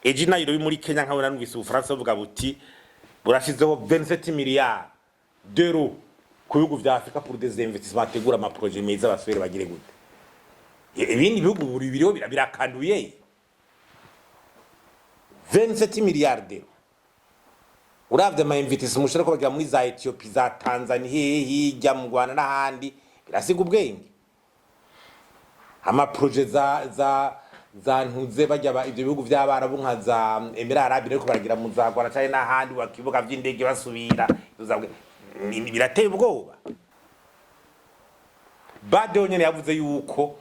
eji nayo muri Kenya nkabona numvise ubufaransa buvuga buti burashizeho 27 miliyari d'euros ku bihugu vya Afrika pour des investissements tegura ama projet meza basubire bagire gute. Ibindi bihugu buri biriho birakanduye 27 miliyari d'euros. Uravye ama investissements mushaka bagira muri za Ethiopia za Tanzania hirya mu Rwanda n'ahandi birasiga ubwenge. Ama projet za ntuze bajya ibyo bihugu by'abarabu nka za Emirati Arabi ariko baragira mu za Rwanda cyane n'ahandi wakibuga by'indege basubira birateye ubwoba. Bade nyene yavuze yuko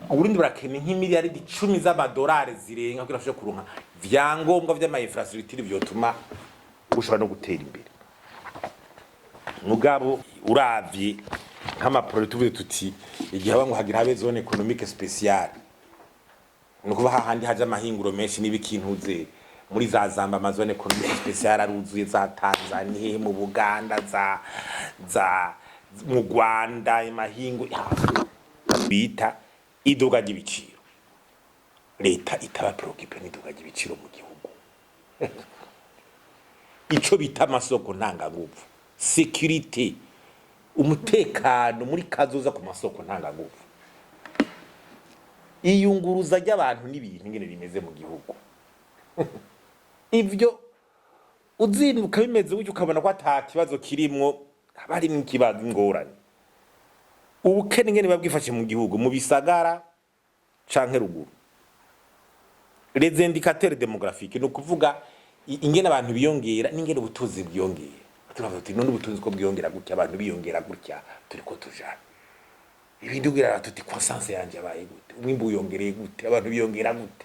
Burundi burakene nk'imiliyari 10 z'amadolari zirenga kugira afashe kuronka vyangombwa vy'ama infrastructure byotuma ushobora no gutera imbere. Mugabo uravye nk'ama projet tuvuze tuti igihe abangu hagira habe zone économique spéciale nukuba hahandi haje amahinguro menshi n'ibikintuze muri za Zamba amazone économique spéciale aruzuye za Tanzania mu Buganda za mu Rwanda imahingo bita iduga ry'ibiciro. Leta itaba preoccupé n'iduga ry'ibiciro mu gihugu. Ico bita amasoko ntanganguvu, sécurité, umutekano muri kazoza ku masoko ntanganguvu. Iyunguruza ry'abantu n'ibintu ngene bimeze mu gihugu. Ivyo uzinduka bimeze gutyo ukabona ko atakibazo kirimwo abari mu kibazo ngorane. Ubukene ngene babwifashe mu gihugu mu bisagara canke ruguru. Les indicateurs démographiques no kuvuga ingene abantu biyongera n'ingene ubutunzi bwiyongera. Turavuga tuti none ubutunzi ko bwiyongera gutya abantu biyongera gutya turiko tujana. Ibindi ugira tuti croissance yanje abaye gute umwimbu uyongereye gute abantu biyongera gute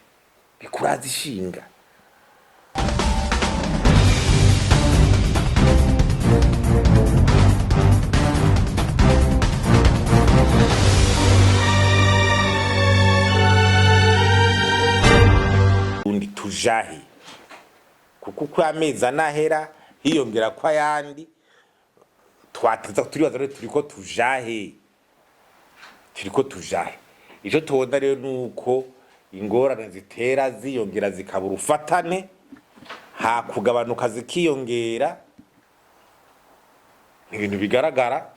bikuraza ishinga. Undi tujahi kuko kwa amezi anahera hiyongera kwa yandi twateza turibaza rero turiko tujahe ico tubona rero nuko ingorane zitera ziyongera zikabura ufatane ha kugabanuka zikiyongera ibintu bigaragara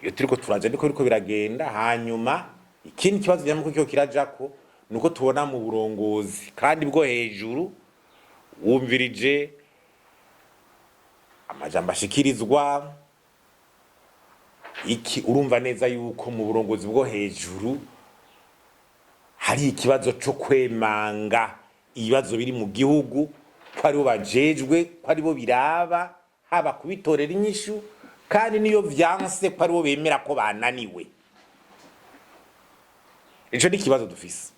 iyo turiko turaje niko biragenda. Hanyuma ikindi kibazo nyamuko cyo kirajako nuko tubona mu burongozi kandi bwo hejuru wumvirije amajambo ashikirizwa iki urumva neza yuko mu burongozi bwo hejuru hari ikibazo cyo kwemanga ibibazo biri mu gihugu ko ari bo bajejwe ko ari bo biraba haba kubitorera inyishu kandi niyo vyanse ko ari bo bemera ko bananiwe. Ico ni kibazo dufise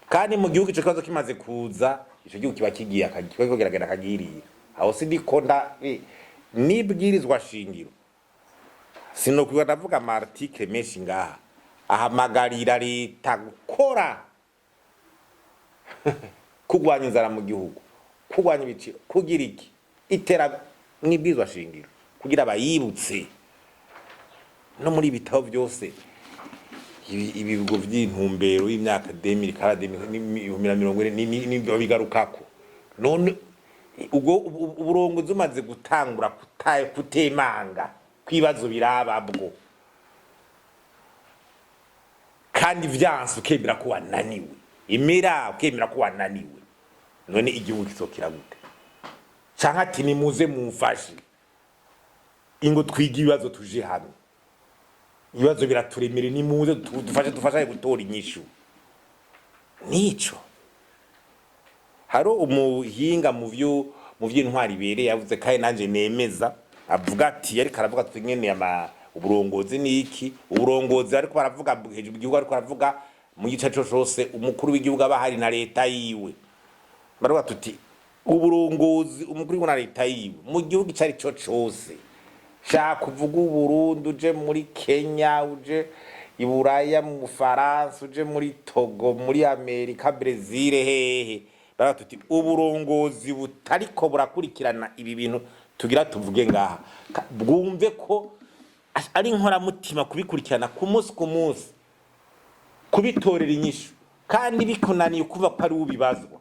kandi mu gihugu ico kibazo kimaze kuza ico gihugu kiba kigiye akageragera akagirira aho sindikonda nibwirizwa shingiro sinokwiba ndavuga ama article menshi ngaha ahamagarira leta gukora kugwanya inzara mu gihugu kugwanya ibiciro kugira iki itera nibwirizwa shingiro kugira abayibutse no muri bitabo byose ibigo by'intumbero y'imyaka 2040 ni bigarukako. None ubwo uburongozi umaze gutangura kutemanga kwibazo birababwo kandi vyanse ukemera ko wananiwe imira ukemera ko wananiwe none igihugu kisokira gute canka ati nimuze mumfashe ingo twiga ibibazo tuje hamwe ibibazo biraturemere nimuze dufashe gutora inyishu. Nico haro umuhinga mu vy'intwari bere yavuze kandi nanje nemeza avuga ati yari karavuga twingene uburongozi niki uburongozi ariko baravuga hejuru igihugu ariko baravuga mu gice cyose umukuru w'igihugu abahari na leta yiwe baravuga tuti uburongozi umukuru na leta yiwe mu gihugu cyari cyo cyose shaka kuvuga Burundi uje muri Kenya uje i Buraya mu France uje muri Togo muri Amerika Brazil hehe baravuga tuti uburongozi butariko burakurikirana ibi bintu tugira tuvuge ngaha bwumve ko ari nkora mutima kubikurikirana ku munsi kubitorera inyishu kandi bikunaniye kuva ko ari ubibazwa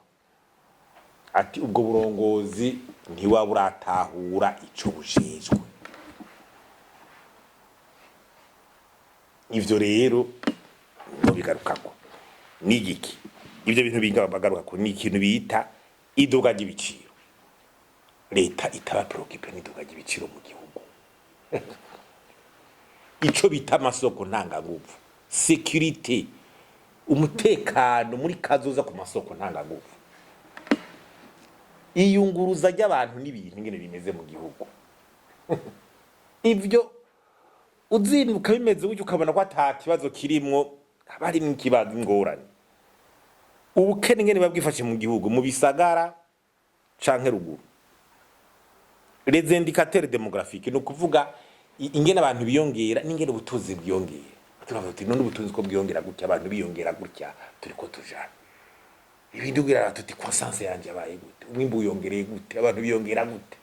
ati ubwo burongozi ntiwaba uratahura ico bujejwe. Ivyo rero no bigarukako nigiki, ivyo bintu bigaruka ni ikintu bita iduga ry'ibiciro. Leta itaba preoccupé n'iduga ry'ibiciro mu gihugu. Ico bita amasoko ntanganguvu, security, umutekano muri kazoza ku masoko ntanganguvu, iyunguruza ry'abantu n'ibintu ngene bimeze mu gihugu. Ivyo uzinuka bimeze gutyo ukabona ko ata kibazo kirimwo, bari mu kibazo ingorane. Ubukene ngene babwifashe mu gihugu mu bisagara canke ruguru. Les indicateurs démographiques no kuvuga ingene abantu biyongera n'ingene ubutunzi bwiyongera. Turavuga tuti none ubutunzi ko bwiyongera gutya, abantu biyongera gutya, turiko tujana. Ibindi ugira tuti croissance yanje abaye gute, umwimbu uyongereye gute, abantu biyongera gute,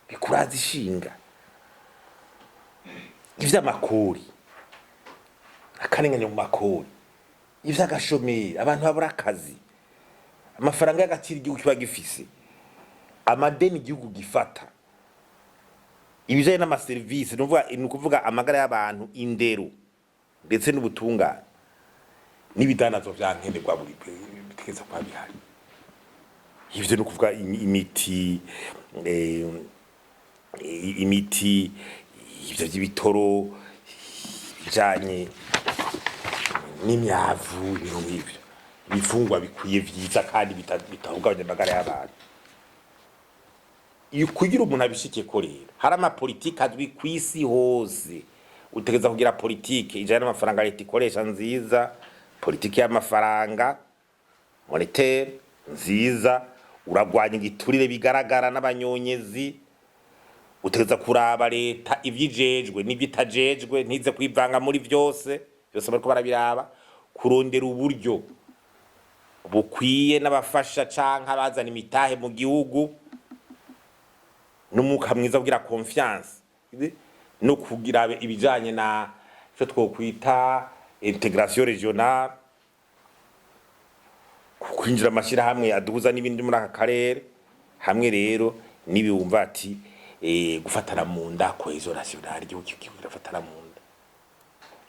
bikuraza ishinga. Ivy'amakori, akarengane mu makori, ivy'agashomeri, abantu babura akazi, amafaranga y'agaciro igihugu kiba gifise, amadeni igihugu gifata, ibijanye n'amaserivisi, ni kuvuga amagara y'abantu, indero ndetse n'ubutungane n'ibidanazo vya nkenerwa buri bitegeza kwa bihari. Ivyo ni kuvuga imiti, ivyo by'ibitoro bijanye n'imyavu, ibintu nk'ivyo, ibifungwa bikwiye vyiza kandi bitahungabanya amagara y'abantu. Iyo kugira umuntu abishike ko rero hari amapolitike azwi kw'isi hose, utegeza kugira politike ijana n'amafaranga leta ikoresha nziza, politike y'amafaranga monetaire nziza, uragwanya igiturire bigaragara n'abanyonyezi, utegeza kuraba leta ivyijejwe n'ibitajejwe, ntize kwivanga muri byose bariko barabiraba, kurondera uburyo bukwiye n'abafasha canke abazana imitahe mu gihugu, n'umuka mwiza kugira confiance, no kugira ibijanye na cyo twokwita intégration régionale, kwinjira amashira hamwe aduhuza n'ibindi muri aka karere hamwe. Rero nibiwumva ati gufatana mu nda, cohésion nationale, igihugu kirafatana mu nda.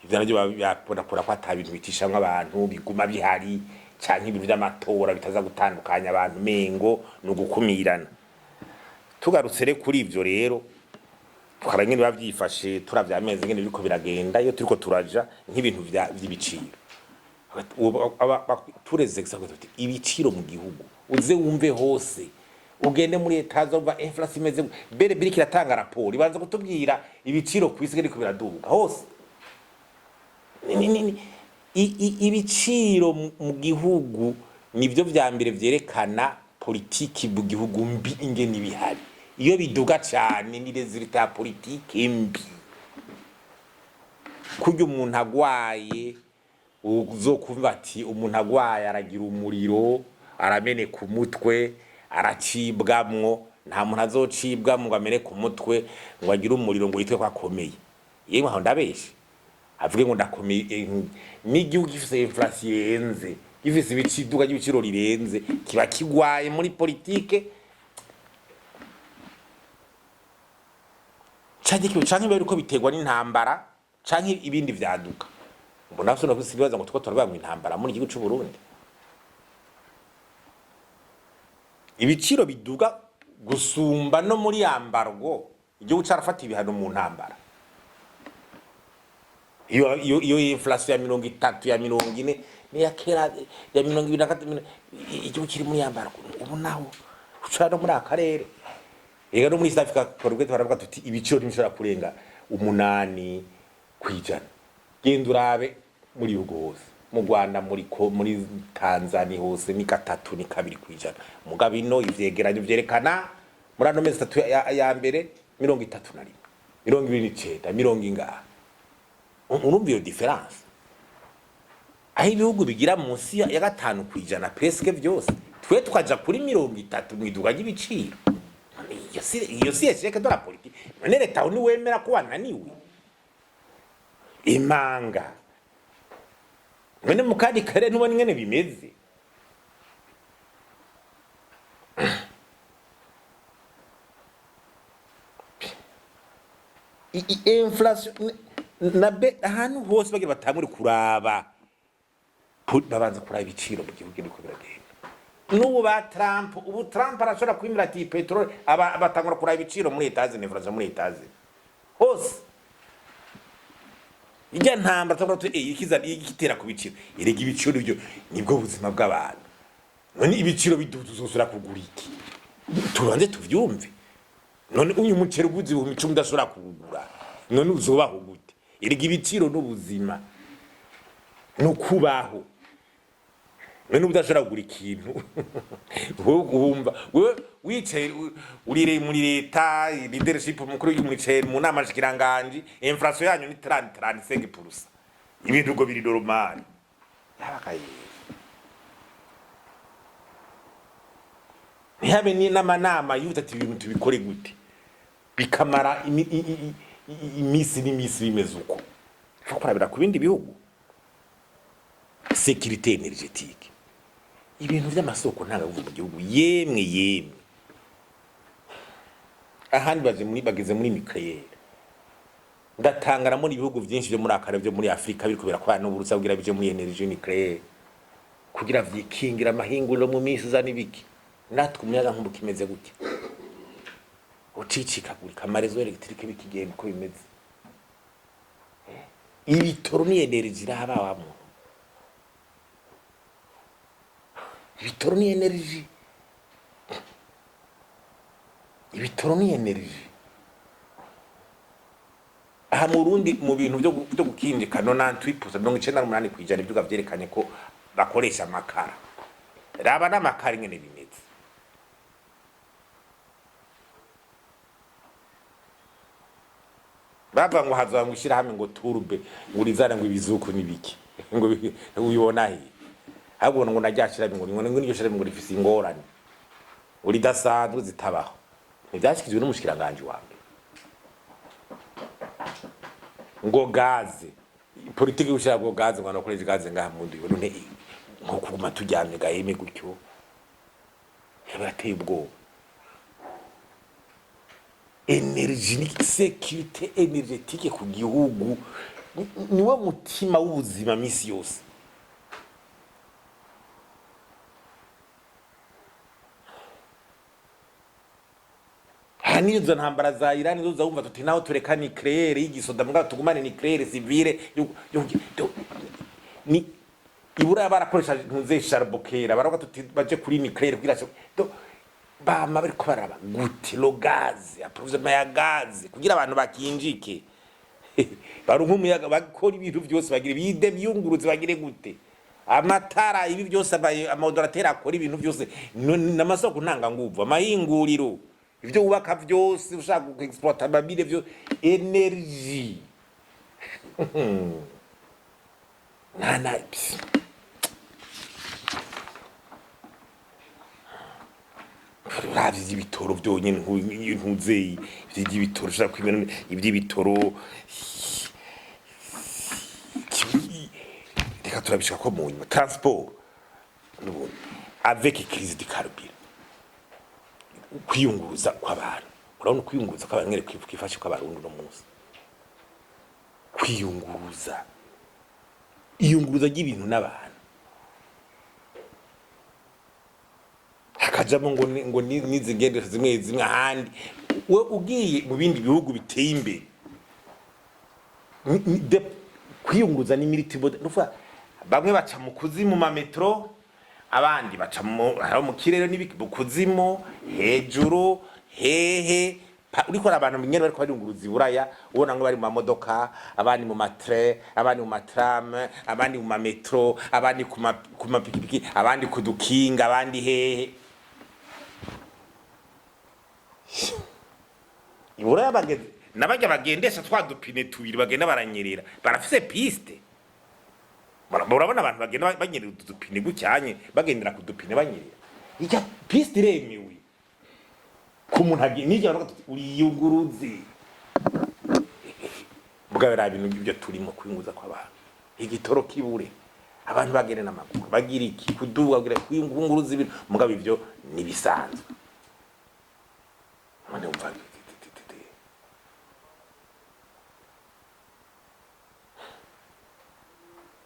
Ivyo navyo byakora ko atabintu bitishamwe abantu biguma bihari, canke ibintu by'amatora bitaza gutandukanya abantu mengo no gukumirana. Tugarutse re kuri ivyo rero twarangene bavyifashe, turavyameze ngene biriko biragenda, iyo turiko turaja nk'ibintu by'ibiciro. Tureze exactement ibiciro mu gihugu, uze wumve hose, ugende muri etazo umva inflation imeze bere biri kiratanga raporo ibanza kutubwira ibiciro kwisi ngene biraduka hose. Ibiciro mu gihugu nivyo vya mbere vyerekana politiki mu gihugu mbi ingene ibihari. Iyo biduga cyane ni resultat ya politiki mbi. Kurya umuntu agwaye uzokumva ati umuntu agwaye aragira umuriro, aramene ku mutwe, aracibwamwo, nta muntu azocibwamwo ngo amene ku mutwe ngo agire umuriro ngo yitwe kwakomeye. Yewe aho ndabeshe avuge ngo ndakomeye, n'igihugu gifise inflation yenze, gifise ibiciduka y'ibiciro rirenze, kiba kigwaye muri politike. Canke bari ko biterwa n'intambara canke ibindi vyaduka. Mbona so nakusibaza ngo tuko turabanga intambara muri igihugu cy'u Burundi. Ibiciro biduga gusumba no muri yambargo, igihugu carafata ibihano mu ntambara. Iyo inflation ya 30 ya 40 ni ya kera ya 2023 igihugu kiri muri yambargo. Ubu naho ucara muri akarere. Ega no muri South Africa korwe twaravuga tuti ibiciro ntibishobora kurenga 8 kwijana. Genda urabe muri Ugo hose, mu Rwanda muri Tanzania hose ni 3 ni 2 kwijana. Mugabo ino ivyegeranyo vyerekana muri ano mezi 3 ya mbere 31, 29, 30. Urumva iyo difference. Aho ibihugu bigira munsi ya 5 kwijana presque byose, twe tukaja kuri 30 mwiduga y'ibiciro. Iyo si esheke dola politiki. None leta ni wemera ko wananiwe. Imanga none mu kandi kare ntubona ingene bimeze. Inflation nabe ahantu hose bagira batangure kuraba babanza kuraba ibiciro mu gihugu niko biragenda. N'ubu ba Trump, ubu Trump arashobora kwimira ati petrol batangura kuraba ibiciro muri Etazi n'Efraza muri Etazi hose. Ijya ntamba twavuga ikitera ku biciro irega ibiciro byo nibwo buzima bw'abantu. None ibiciro biduzuzura kugura iki? Tubanze tuvyumve. None uyu muceri uguzi mu 10 udashobora kugura. None uzobaho gute? Irega ibiciro n'ubuzima no kubaho. None udashobora kugura ikintu. Wumva wicaye urire muri leta leadership mukuru y'umuceri mu nama shikiranganje inflation yanyu ni 35%. Ibintu go biri normal. Yabakaye. Nihabe ni n'amanama yutati ibintu tubikore gute? Bikamara imisi n'imisi bimeze uko. Kurabira ku bindi bihugu. Sécurité énergétique. Ibintu by'amasoko ntangaguvu mu gihugu yemwe. Ahandi bageze muri nucléaire. Ndatangara muri ibihugu byinshi byo muri akare byo muri Afrika biri kubera kwa n'uburusa kugira bije muri energie nucléaire. Kugira vikingira amahinguriro mu misi za nibiki. Natwe umuyaga nkumbuka imeze gutya. Ucicikagurika amarezo electrique bikigenda uko bimeze. Ibitoro ni energie irabawamo. Ibitoro ni energie. Ibitoro ni energie. Aha mu Burundi mu bintu byo gukindika 98% kwijana ibyo gavyerekanye ko bakoresha amakara. Raba n'amakara ngene bimeze. Bava ngo hazwa ngushira hamwe ngo turbe ngurizana ngo ibizuku nibiki. Ngo uyibona he. Ahubwo ngo najyashira ngo niyo shira ngo rifisi ingorane. Uri dasanzwe zitabaho. Ntibyashikizwe n'umushikiranganje wambe. Ngo gaze. Politiki ushaka ngo gaze ngo nakoresha gaze ngaha mu ndiwe none nko kuguma tujyamye gaheme gutyo. Yabateye ubwo. Energie sécurité énergétique ku gihugu niwo mutima w'ubuzima misi yose. Hanizo ntambara za Iran zo zawumva tuti naho tureka nucléaire y'igisoda mbwa tugumane nucléaire civile ni ibura barakoresha ntuze charbokera baravuga tuti baje kuri nucléaire kugira bama bari kubaraba gute lo gaz approvisionnement ya gaz kugira abantu bakinjike barunka umuyaga bakora ibintu byose bagira bide byunguruze bagire gute amatara ibi byose amamodoratera akora ibintu byose n'amasoko ntanga nguvu amahinguriro ibyo ubaka byose ushaka exploiter babire byo energie nana ravye ibitoro byonyene ntuzeyi by'ibitoro ushaka kwimena iby'ibitoro reka turabishaka ko mu nyuma transport avec crise de carburant kwiyunguruza kw'abantu urabona kwiyunguruza kw'abantu ngere kwifashe kw'abarundi no munsi kwiyunguruza iyunguruza y'ibintu n'abantu hakajamo ngo nizigende zimwe ahandi we ugiye mu bindi bihugu biteye imbere kwiyunguruza ni militibo nufa bamwe baca mu kuzimu ma metro abandi baca mu kirere n'ibikuzimu hejuru hehe uriko abantu nyene bariko barunguruza iburaya ubona ngo bari mu mamodoka abandi mu matre abandi mu matram abandi mu metro abandi ku mapikipiki abandi ku dukinga abandi hehe iburaya bageze nabajya bagendesha twadupine tubiri bagenda baranyerera barafise piste urabona abantu bagenda banyerera udupine gucyanye bagendera ku dupine banyerera ijya piste iremewe ku muntu nijya uriyunguruze bwa bintu ibyo turimo kwinguza kw'abantu igitoro kibure abantu bagene n'amaguru bagira iki kuduga kugira kwinguruza ibintu mugabo ivyo nibisanzwe mane umva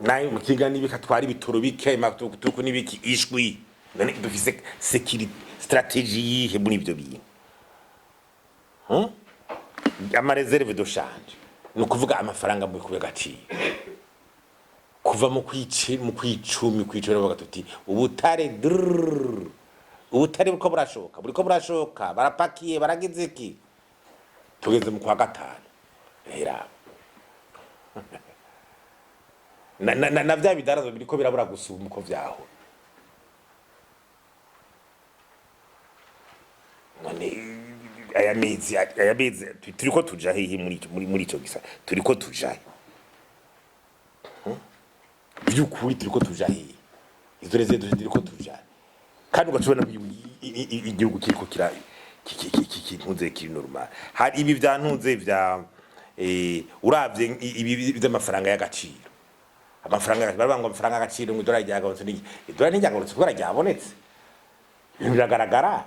nayo mukigani bikatwara ibitoro bike matuku nibiki ishwi none dufise security strategy yihe muri ivyo bintu ama reserve de change no kuvuga amafaranga mu kubega gaciro kuva mu kwicumi kwicoro bagatuti ubutare buko burashoka barapakiye baragize iki tugeze mu kwa gatanu era na vya bidarazo biriko birabura gusuma uko vyaho none aya mezi turiko tuja hehe muri ico gisa turiko tuja byukuri turiko tuja hehe izo rezo turiko tuja kandi ugacubona igihugu kiriko kimuze kiri normal hari ibi vyantunze vya uravye ibi vy'amafaranga y'agaciro amafaranga barabanga amafaranga y'agaciro ngo idolari ryagabanutse idolari ntiryagabanutse kubera ryabonetse biragaragara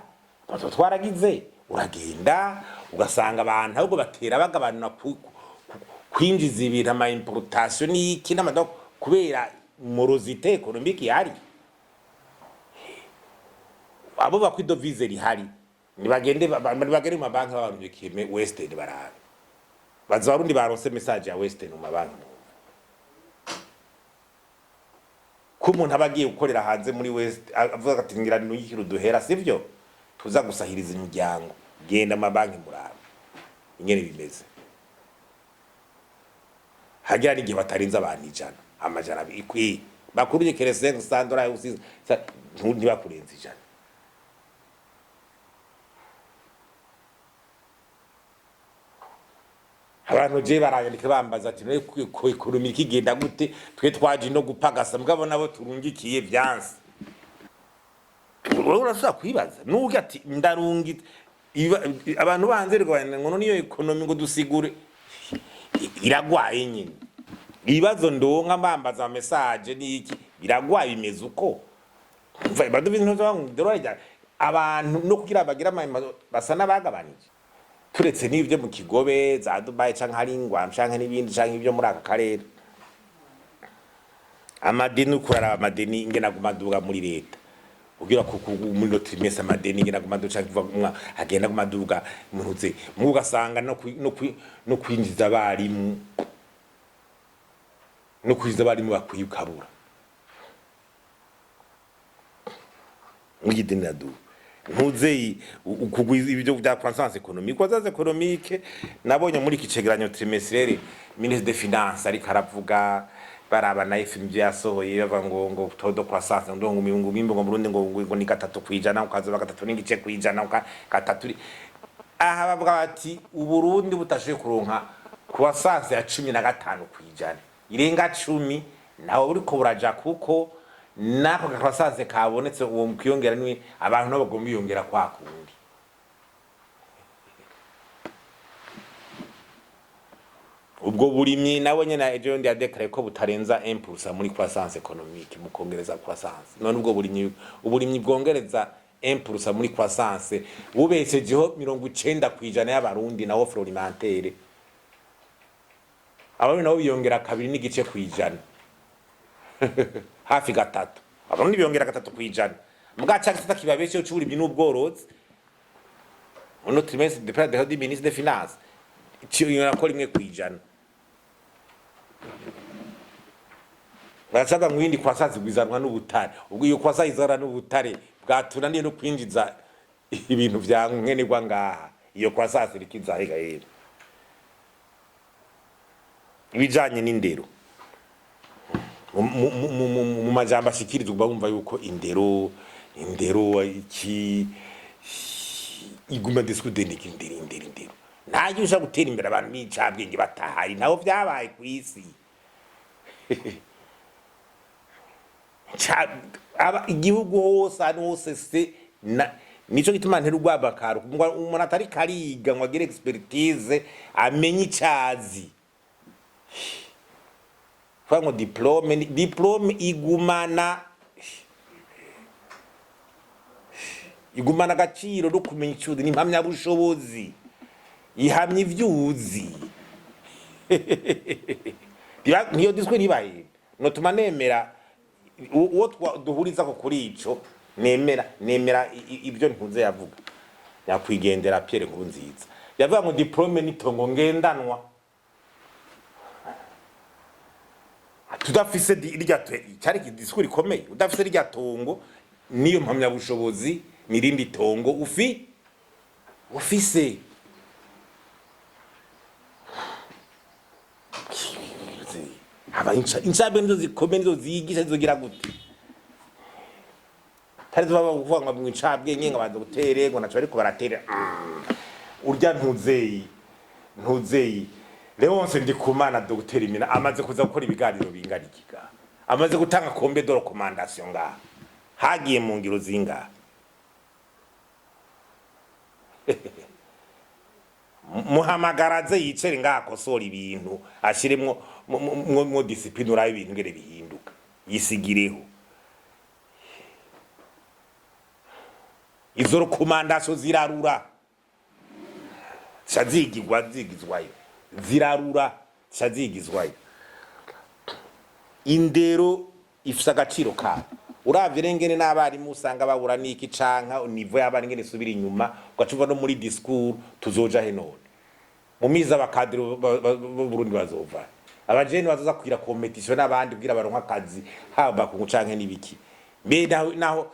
twaragize uragenda ugasanga abantu ahubwo batera bagabanura kwinjiza ibintu ama importation n'iki n'amadoko kubera morosité économique yari abo bakwidovize rihari nibagende mu mabanki babarungikiye Western barabe baza barundi baronse message ya Western mu mabanki ko umuntu abagiye gukorera hanze muri West avuga ati ngira n'uyikiro duhera sivyo tuza gusahiriza imiryango genda amabanki muraba ingene bimeze hagira n'igihe batarinze abantu ijana amajana ikwi bakuruje kerese $5 usize ntibakurenza ijana abantu je barandika bambaza ati no ko ekonomi kigenda gute twe twaje no gupagasa mugabo nabo turungikiye vyanse wowe urasa kwibaza nuko ati ndarungita abantu banze rwanda ngono niyo ekonomi ngo dusigure iragwaye nyine ibibazo ndonka mbambaza message niki biragwaye bimeze uko mva badubize ntozo bangu abantu no kugira bagira basa nabagabanije turetse n'ibyo mu Kigobe za Dubai canke hari ingwa canke n'ibindi canke ibyo muri aka karere amadeni ukurara amadeni ingena gumaduga muri leta ugira muri no trimestre amadeni ingena gumaduga kuva agenda gumaduga muruze mugasanga no kwinjiza abarimu no kwinjiza abarimu bakwiyukabura mwideni nadu ntuzeyi ukugwiza ibyo bya croissance économique nabonye muri kicegeranyo trimestriel ministre des finances ari karavuga baraba na FMI yasohoye bava ngo todo croissance ndongo mimbo ngo Burundi ngo ni 3% ukaza 3.5% gatatu aha bavuga bati uburundi butashoye kuronka croissance ya 15% irenga 10 naho buriko buraja kuko nako croissance kabonetse uwo mukiyongera ni abantu nabagomba yongera kwa kundi ubwo burimyi nabonye na ejo ndi adekare ko butarenza 1% muri croissance économique mu kongereza croissance none ubwo uburimyi bwongereza 1% muri croissance bubeshejeho 90% y'abarundi na offre alimentaire abantu nabo biyongera 2.5% hafi gatatu abantu biyongera 3% mugaca kitababeshe ucuburimyi n'ubworozi ono trimestre de près de ministre des finances cyo akora 1%. Baracaga mwindi kwasazi gwizanwa n'ubutare ubwo iyo kwasazi izara n'ubutare bwatunaniye no kwinjiza ibintu vya nkenerwa ngaha iyo kwasazi rikizahiga yero ibijanye n'indero mu majambo ashikirizwa bumva yuko indero iki iguma discudendika indero ntaje usha gutera imbere abantu bicabwenge batahari naho vyabaye kwisi aba igihugu hose hose se nico gituma ntera urwabakaro umuntu atari kariga ngo agire expertise amenye icazi kwa ngo diplome igumana agaciro no kumenya icyuzi n'impamya bushobozi ihamye ivyuzi niyo diswe nibaye no tuma nemera uwo duhuriza ko kuri ico nemera ibyo ntuze yavuga yakwigendera Pierre Nkurunziza yavuga ngo diplome nitongo ngendanwa tudafise irya cyari diswe rikomeye udafise irya tongo niyo mpamya bushobozi nirindi tongo ufise aba inchabe nizo zikomeye nizo zigisha zizogira gute tarizo baba kuvuga ngo mwincabwe nyenga baza gutere ngo naco ariko baratera urya ntuzeyi Leonce Ndikumana Dr Imina amaze kuza gukora ibiganiro bingarikiga amaze gutanga kombe de recommandation nga hagiye mu ngiro zinga muhamagaraze yicere ngakosora ibintu ashiremwo mu discipline uraye ibintu ngere bihinduka yisigireho izo recommandation zirarura zigizwayo zirarura indero ifisa agaciro ka uravye rengene n'abarimu usanga babura niki canka nivo y'abari ngene subira inyuma ugacuva no muri discours tuzoja he none mu miza abakadiro Burundi bazova abajeni bazoza kugira competition n'abandi kugira baronka akazi haba ku canke nibiki mbe naho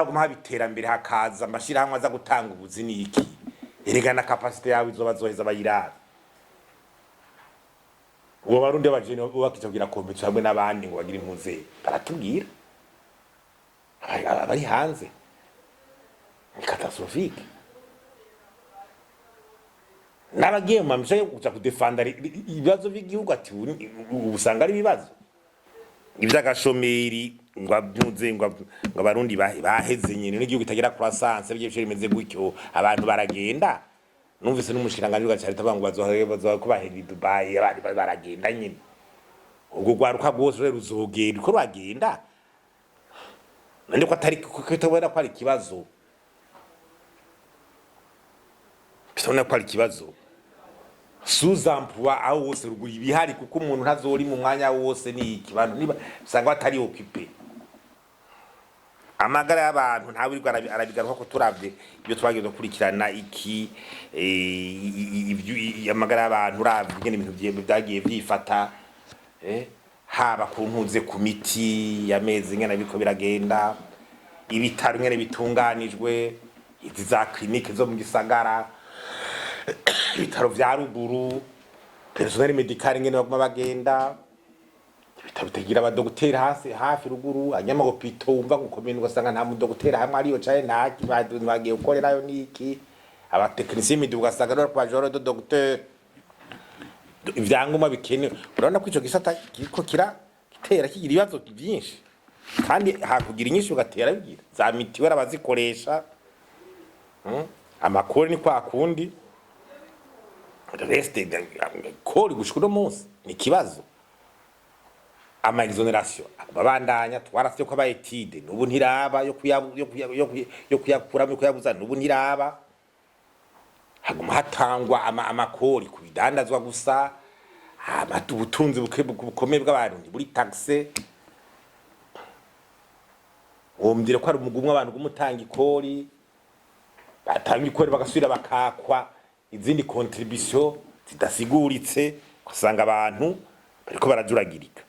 gumabitera mbere hakaza amashirahamwe aza gutanga ubuzi niki eregana capacity yawe izoba zoheza bayiraba uwo Barundi abajeni bakicagira competition hamwe n'abandi ngo bagira impuze baratubwira abari hanze ni catastrophique n'abagiye mu mamisha yo kuja kudefanda ibibazo by'igihugu ati ubusanga ari ibibazo ivy'agashomeri ngo abyuze ngo Abarundi baheze nyine n'igihugu kitagira croissance by'ibiciro bimeze gutyo abantu baragenda numvise n'umushiranganje ugacari tabangu bazoha ko baheri Dubai abandi baragenda nyine ubwo gwaruka gose ruzogenda uko bagenda nande ko atari kutabona ko ari kibazo bitone ko ari kibazo sous-emploi aho wose ruguri bihari kuko umuntu ntazori mu mwanya wose ni ikibantu niba usanga batari occupé amagara y'abantu ntawe uri arabigaruka ko turavye ibyo twagiye gukurikirana iki amagara y'abantu uravye ngene ibintu byagiye byifata haba kuntuze ku miti yameze ngene biko biragenda ibitaro ngene bitunganijwe izi za clinique zo mu gisagara ibitaro vya ruguru personnel medical ngene baguma bagenda ibitaro bitagira abadogiteri hafi ruguru anyama hopito umva gukomeye ugasanga nta mudogiteri hamwe ariyo cyane ntaki bagiye gukorerayo niki abatekinisiye midi ugasanga no kwa joro do docteur ivyanguma bikene urabona ko ico gisata kiko kitera kigira ibibazo byinshi kandi hakugira inyishu gatera bigira za miti barabazikoresha amakori ni kwa kundi reste kori gushikuno munsi ni kibazo ama exoneration babandanya twarafite ko abayetide nubu ntiraba yo kuyakuramo kuyabuza nubu ntiraba haguma hatangwa amakori kubidandazwa gusa ubutunzi bukomeye bw'abantu buri taxe omdire ko ari umugumwe abantu gumutanga ikori batanga ikori bagasubira bakakwa izindi contribution zidasiguritse kusanga abantu bariko barajuragirika